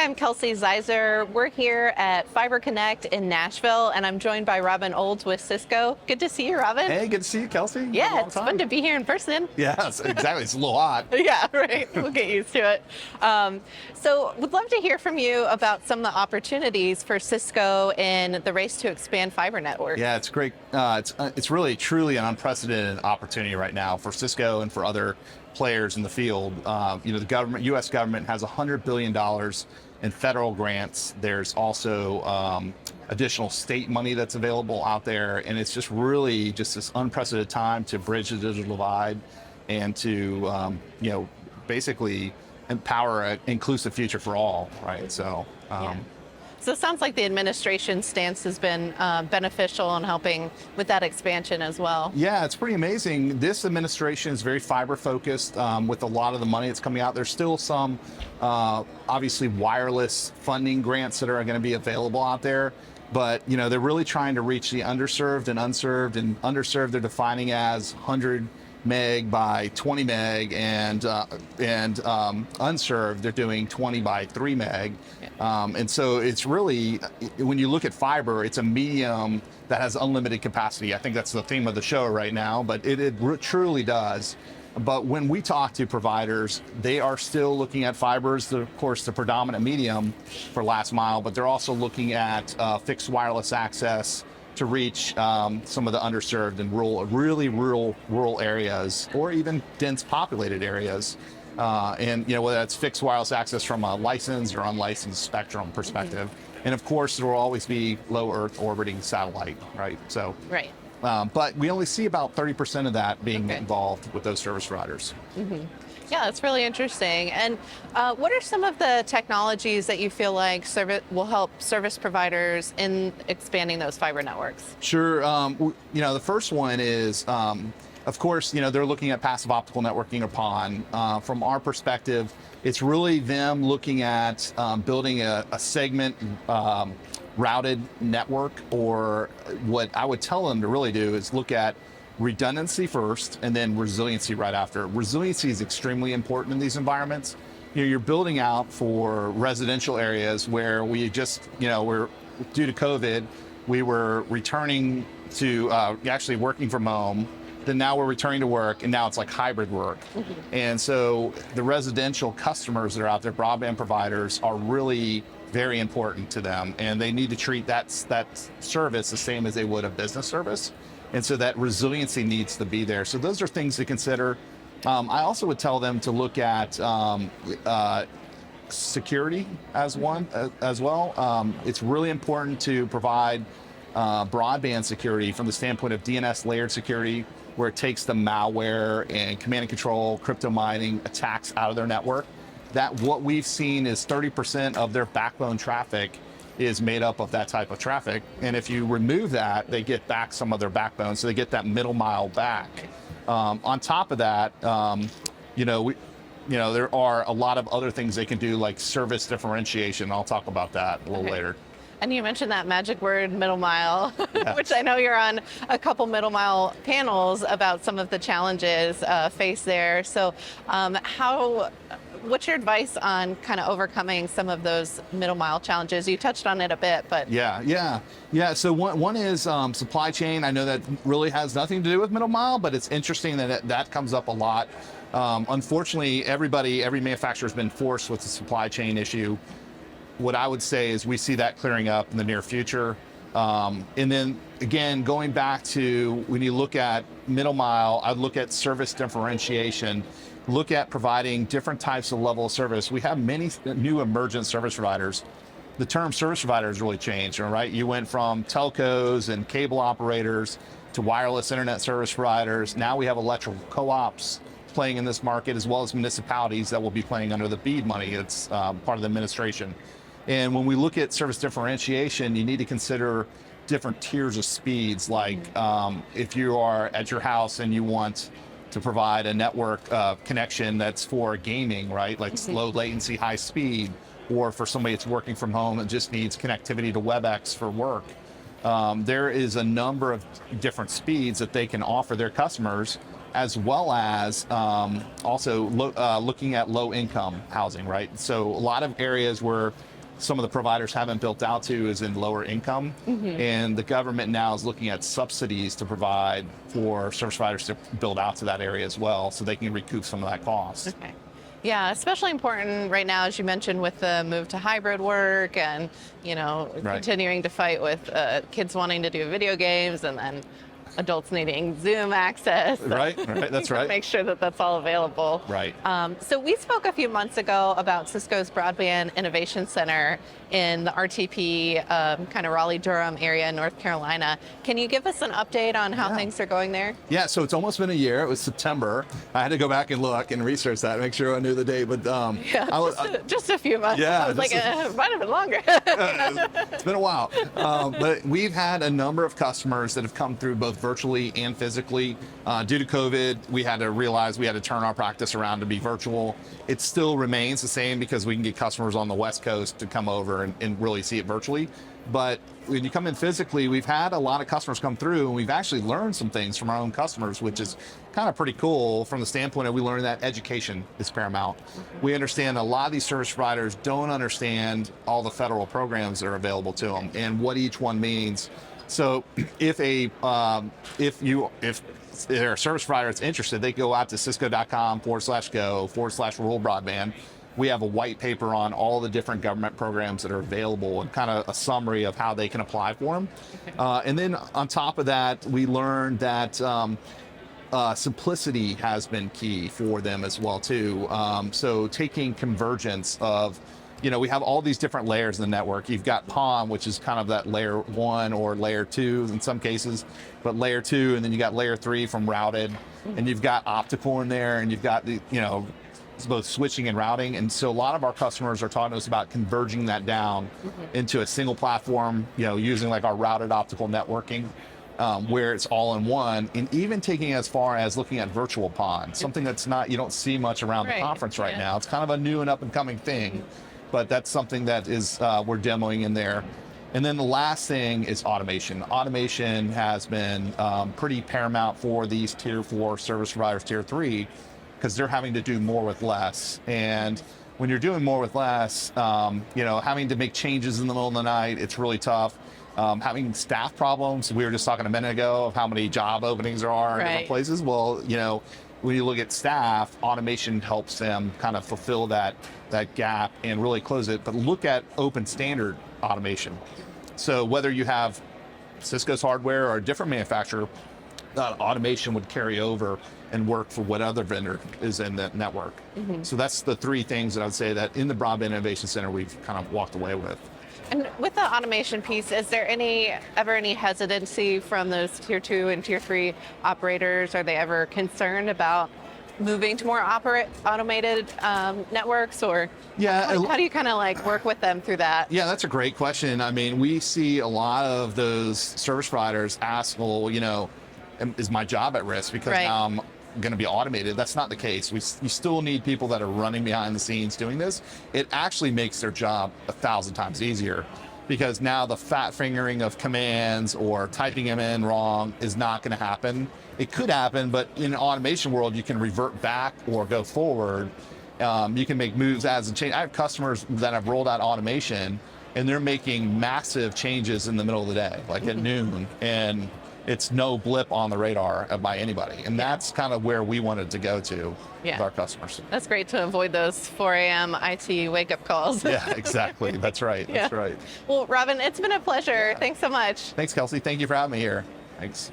I'm Kelsey Zeiser. We're here at Fiber Connect in Nashville, and I'm joined by Robin Olds with Cisco. Good to see you, Robin. Hey, good to see you, Kelsey. Yeah, it's fun to be here in person. Yes, exactly. It's a little hot. Yeah, right. We'll get used to it. So would love to hear from you about some of the opportunities for Cisco in the race to expand fiber network. Yeah, it's great. It's really, truly an unprecedented opportunity right now for Cisco and for other players in the field. The U.S. government has $100 billion in federal grants. There's also additional state money that's available out there, and it's just really just this unprecedented time to bridge the digital divide and to basically empower an inclusive future for all, right? So. Yeah. So it sounds like the administration's stance has been beneficial in helping with that expansion as well. Yeah, it's pretty amazing. This administration is very fiber focused with a lot of the money that's coming out. There's still some obviously wireless funding grants that are going to be available out there. But they're really trying to reach the underserved and unserved. And underserved they're defining as 100 meg by 20 meg, and unserved they're doing 20 by 3 meg. And so it's really, when you look at fiber, it's a medium that has unlimited capacity. I think that's the theme of the show right now, but it truly does. But when we talk to providers, they are still looking at fiber as, of course, the predominant medium for last mile, but they're also looking at fixed wireless access to reach some of the underserved and rural areas, or even dense populated areas. And whether that's fixed wireless access from a licensed or unlicensed spectrum perspective. And of course, there will always be low Earth orbiting satellite, right? So, right. But we only see about 30% of that being involved with those service providers. Mm-hmm. Yeah, that's really interesting. And what are some of the technologies that you feel like will help service providers in expanding those fiber networks? Sure. The first one is, of course, they're looking at passive optical networking, or PON. From our perspective, it's really them looking at building a segment routed network, or what I would tell them to really do is look at redundancy first and then resiliency right after. Resiliency is extremely important in these environments. You're building out for residential areas where we just, we're due to COVID, we were returning to actually working from home. Then now we're returning to work, and now it's like hybrid work. Mm-hmm. And so the residential customers that are out there, broadband providers, are really very important to them, and they need to treat that service the same as they would a business service. And so that resiliency needs to be there. So those are things to consider. I also would tell them to look at security as one as well. It's really important to provide broadband security from the standpoint of DNS layered security, where it takes the malware and command and control, crypto mining attacks out of their network. That what we've seen is 30% of their backbone traffic is made up of that type of traffic. And if you remove that, they get back some of their backbone, so they get that middle mile back. On top of that, there are a lot of other things they can do, like service differentiation. I'll talk about that a little later. And you mentioned that magic word, middle mile, Yes. which I know you're on a couple middle mile panels about some of the challenges faced there. So what's your advice on kind of overcoming some of those middle mile challenges? You touched on it a bit, but. Yeah. So one is supply chain. I know that really has nothing to do with middle mile, but it's interesting that comes up a lot. Unfortunately, every manufacturer has been forced with the supply chain issue. What I would say is we see that clearing up in the near future. And then again, going back to when you look at middle mile, I'd look at service differentiation, look at providing different types of level of service. We have many new emergent service providers. The term service provider has really changed, right? You went from telcos and cable operators to wireless internet service providers. Now we have electrical co-ops playing in this market, as well as municipalities that will be playing under the BEAD money. It's part of the administration. And when we look at service differentiation, you need to consider different tiers of speeds. Like if you are at your house and you want to provide a network connection that's for gaming, right? Like low latency, high speed, or for somebody that's working from home and just needs connectivity to WebEx for work. There is a number of different speeds that they can offer their customers, as well as also looking at low income housing, right? So a lot of areas where some of the providers haven't built out to is in lower income. And the government now is looking at subsidies to provide for service providers to build out to that area as well, so they can recoup some of that cost. Okay. Yeah, especially important right now, as you mentioned, with the move to hybrid work and, continuing to fight with kids wanting to do video games and then adults needing Zoom access. Right, that's right. Make sure that that's all available. Right. So we spoke a few months ago about Cisco's Broadband Innovation Center in the RTP, kind of Raleigh-Durham area in North Carolina. Can you give us an update on how things are going there? Yeah, so it's almost been a year. It was September. I had to go back and look and research that, make sure I knew the date. But just a few months. Yeah, I was it might have been longer. It's been a while. But we've had a number of customers that have come through both virtually and physically. Due to COVID, we had to realize we had to turn our practice around to be virtual. It still remains the same because we can get customers on the West Coast to come over and really see it virtually. But when you come in physically, we've had a lot of customers come through, and we've actually learned some things from our own customers, which is kind of pretty cool from the standpoint of we learned that education is paramount. We understand a lot of these service providers don't understand all the federal programs that are available to them and what each one means. So if they're a service provider that's interested, they go out to cisco.com/go/rural broadband. We have a white paper on all the different government programs that are available and kind of a summary of how they can apply for them. And then on top of that, we learned that simplicity has been key for them as well too. So taking convergence of, we have all these different layers in the network. You've got PON, which is kind of that layer 1 or layer 2 in some cases, but layer 2, and then you got layer 3 from routed, and you've got optical in there, and you've got the, it's both switching and routing. And so a lot of our customers are talking to us about converging that down into a single platform, using like our routed optical networking, where it's all in one, and even taking as far as looking at virtual PON, something that's you don't see much around the conference right now. It's kind of a new and up and coming thing, but that's something that is we're demoing in there. And then the last thing is automation. Automation has been pretty paramount for these tier 4 service providers, tier 3, because they're having to do more with less. And when you're doing more with less, having to make changes in the middle of the night, it's really tough. Having staff problems, we were just talking a minute ago of how many job openings there are in different places. Well, when you look at staff, automation helps them kind of fulfill that gap and really close it. But look at open standard automation. So whether you have Cisco's hardware or a different manufacturer, automation would carry over and work for what other vendor is in that network. So that's the 3 things that I would say that in the Broadband Innovation Center we've kind of walked away with. And with the automation piece, is there ever any hesitancy from those tier 2 and tier 3 operators? Are they ever concerned about moving to more automated networks, or how do you kind of work with them through that? Yeah, that's a great question. I mean, we see a lot of those service providers ask, well, is my job at risk because now I'm going to be automated? That's not the case. You still need people that are running behind the scenes doing this. It actually makes their job 1,000 times easier, because now the fat fingering of commands or typing them in wrong is not going to happen. It could happen, but in an automation world, you can revert back or go forward. You can make moves as and change. I have customers that have rolled out automation, and they're making massive changes in the middle of the day, like at noon, and it's no blip on the radar by anybody. And that's kind of where we wanted to go to with our customers. That's great to avoid those 4 a.m. IT wake-up calls. Yeah, exactly. That's right. That's right. Well, Robin, it's been a pleasure. Thanks so much. Thanks, Kelsey. Thank you for having me here. Thanks.